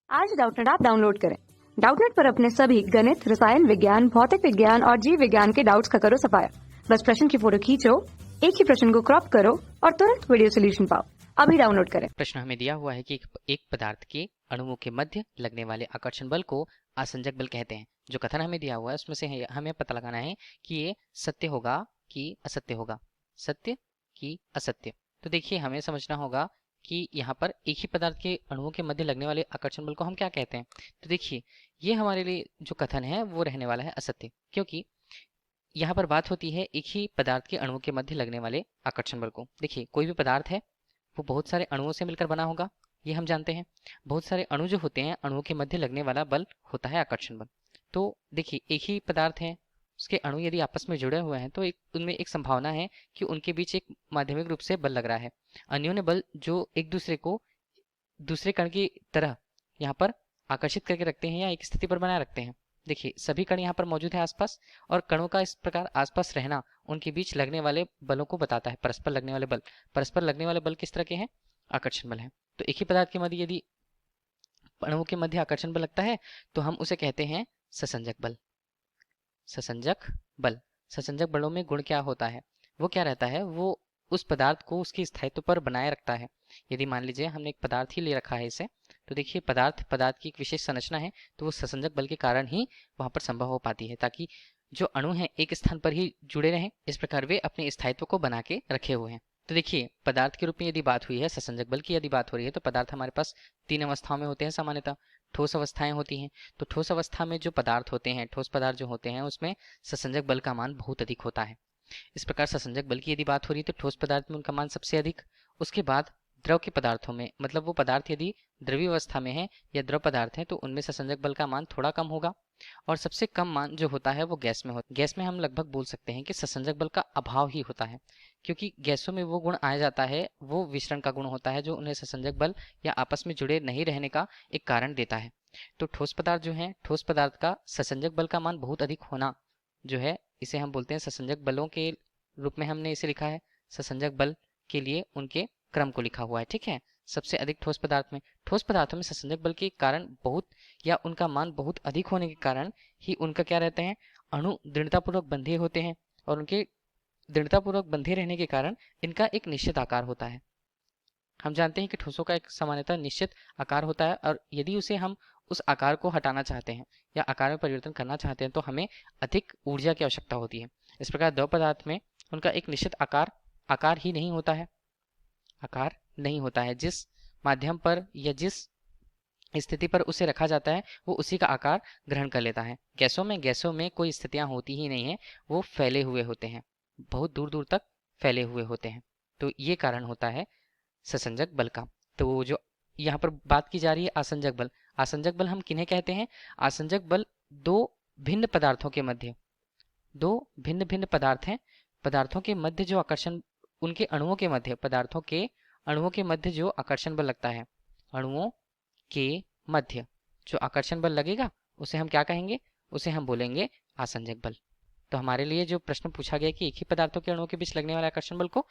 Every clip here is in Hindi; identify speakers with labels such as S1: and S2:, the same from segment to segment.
S1: आज डाउटनेट ऐप डाउनलोड करें। डाउटनेट पर अपने सभी गणित, रसायन विज्ञान, भौतिक विज्ञान और जीव विज्ञान के डाउट्स का करो सफाया। बस प्रश्न की फोटो खींचो, एक ही प्रश्न को क्रॉप करो और तुरंत वीडियो सोल्यूशन पाओ। अभी डाउनलोड करें।
S2: प्रश्न हमें दिया हुआ है कि एक पदार्थ के अणुओं के मध्य लगने वाले आकर्षण बल को आसंजक बल कहते हैं। जो कथन हमें दिया हुआ है उसमें से हमें पता लगाना है कि ये सत्य होगा कि असत्य होगा, सत्य कि असत्य। तो देखिए, हमें समझना होगा कि यहाँ पर एक ही पदार्थ के अणुओं के मध्य लगने वाले आकर्षण बल को हम क्या कहते हैं। तो देखिए, ये हमारे लिए जो कथन है वो रहने वाला है असत्य, क्योंकि यहाँ पर बात होती है एक ही पदार्थ के अणुओं के मध्य लगने वाले आकर्षण बल को। देखिए, कोई भी पदार्थ है वो बहुत सारे अणुओं से मिलकर बना होगा, ये हम जानते हैं। बहुत सारे अणु जो होते हैं, अणुओं के मध्य लगने वाला बल होता है आकर्षण बल। तो देखिए, एक ही पदार्थ है, उसके अणु यदि आपस में जुड़े हुए हैं तो उनमें एक संभावना है कि उनके बीच एक माध्यमिक रूप से बल लग रहा है। अन्योन्य बल जो एक दूसरे को दूसरे कण की तरह यहाँ पर आकर्षित करके रखते हैं या एक स्थिति पर बनाए रखते हैं। देखिए, सभी कण यहाँ पर मौजूद है आसपास, और कणों का इस प्रकार आसपास रहना उनके बीच लगने वाले बलों को बताता है। परस्पर लगने वाले बल, परस्पर लगने वाले बल किस तरह के हैं? आकर्षण बल है। तो एक ही पदार्थ के मध्य यदि अणुओं के मध्य आकर्षण बल लगता है तो हम उसे कहते हैं ससंजक बल। ससंजक बल, ससंजक बलों में गुण क्या होता है? वो क्या रहता है? वो उस पदार्थ को उसके स्थायित्व पर बनाए रखता है। यदि मान लीजिए हमने एक पदार्थ ही ले रखा है इसे, तो देखिए पदार्थ की एक विशेष संरचना है, तो वो ससंजक बल के कारण ही वहां पर संभव हो पाती है, ताकि जो अणु हैं एक स्थान पर ही जुड़े रहें। इस प्रकार वे अपने स्थायित्व को बना के रखे हुए हैं। तो देखिए, पदार्थ के रूप में यदि बात हुई है, ससंजक बल की यदि बात हो रही है, तो पदार्थ हमारे पास तीन अवस्थाओं में होते हैं सामान्यतः। ठोस अवस्थाएं होती हैं, तो ठोस अवस्था में जो पदार्थ होते हैं, ठोस पदार्थ जो होते हैं, उसमें ससंजक बल का मान बहुत अधिक होता है। इस प्रकार ससंजक बल की यदि बात हो रही है तो ठोस पदार्थ में उनका मान सबसे अधिक। उसके बाद द्रव के पदार्थों में, मतलब वो पदार्थ यदि द्रवीय अवस्था में है या द्रव पदार्थ है, तो उनमें ससंजक बल का मान थोड़ा कम होगा। और सबसे कम मान जो होता है वो गैस में होता है। गैस में हम लगभग बोल सकते हैं कि ससंजक बल का अभाव ही होता है, क्योंकि गैसों में वो गुण आ जाता है, वो विसरण का गुण होता है जो उन्हें ससंजक बल या आपस में जुड़े नहीं रहने का एक कारण देता है। तो ठोस पदार्थ जो है, ठोस पदार्थ का ससंजक बल का मान बहुत अधिक होना जो है, इसे हम बोलते हैं ससंजक बलों के रूप में हमने इसे लिखा है। ससंजक बल के लिए उनके क्रम को लिखा हुआ है, ठीक है। सबसे अधिक ठोस पदार्थ में, ठोस पदार्थों में ससंजक बल के कारण बहुत या उनका मान बहुत अधिक होने के कारण ही उनका क्या रहते हैं, अणु दृढ़तापूर्वक बंधे होते हैं, और उनके दृढ़तापूर्वक बंधे रहने के कारण इनका एक निश्चित आकार होता है। हम जानते हैं कि ठोसों का एक सामान्यतः निश्चित आकार होता है, और यदि उसे हम उस आकार को हटाना चाहते हैं या आकार में परिवर्तन करना चाहते हैं तो हमें अधिक ऊर्जा की आवश्यकता होती है। इस प्रकार द्रव पदार्थ में उनका एक निश्चित आकार ही नहीं होता है, आकार नहीं होता है। जिस माध्यम पर या जिस स्थिति पर उसे रखा जाता है वो उसी का आकार ग्रहण कर लेता है। गैसों में कोई स्थितियां होती ही नहीं है, वो फैले हुए होते हैं, बहुत दूर दूर तक फैले हुए होते हैं। तो ये कारण होता है ससंजक बल का। तो जो यहाँ पर बात की जा रही है आसंजक बल, आसंजक बल हम किन्हें कहते हैं? आसंजक बल दो भिन्न पदार्थों के मध्य, दो भिन्न भिन्न पदार्थ हैं, पदार्थों के मध्य जो आकर्षण, उनके अणुओं के मध्य, पदार्थों के अणुओं के मध्य जो आकर्षण बल लगता है, अणुओं के मध्य जो आकर्षण बल लगेगा उसे हम क्या कहेंगे? उसे हम बोलेंगे आसंजक बल। तो हमारे लिए जो प्रश्न पूछा गया कि एक ही पदार्थों के अणुओं के बीच लगने वाले आकर्षण बल को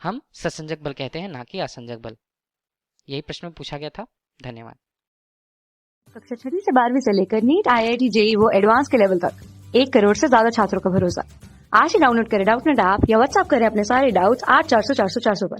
S2: हम ससंजक बल कहते हैं, ना कि आसंजक बल। यही प्रश्न में पूछा गया था। धन्यवाद।
S1: कक्षा 6 से 12वीं से लेकर नीट, IIT, JEE वो एडवांस के लेवल तक 1 करोड़ से ज्यादा छात्रों का भरोसा। आज ही डाउनलोड करें डाउटनेट ऐप या व्हाट्सएप करें अपने सारे डाउट्स 8400 400 400 पर।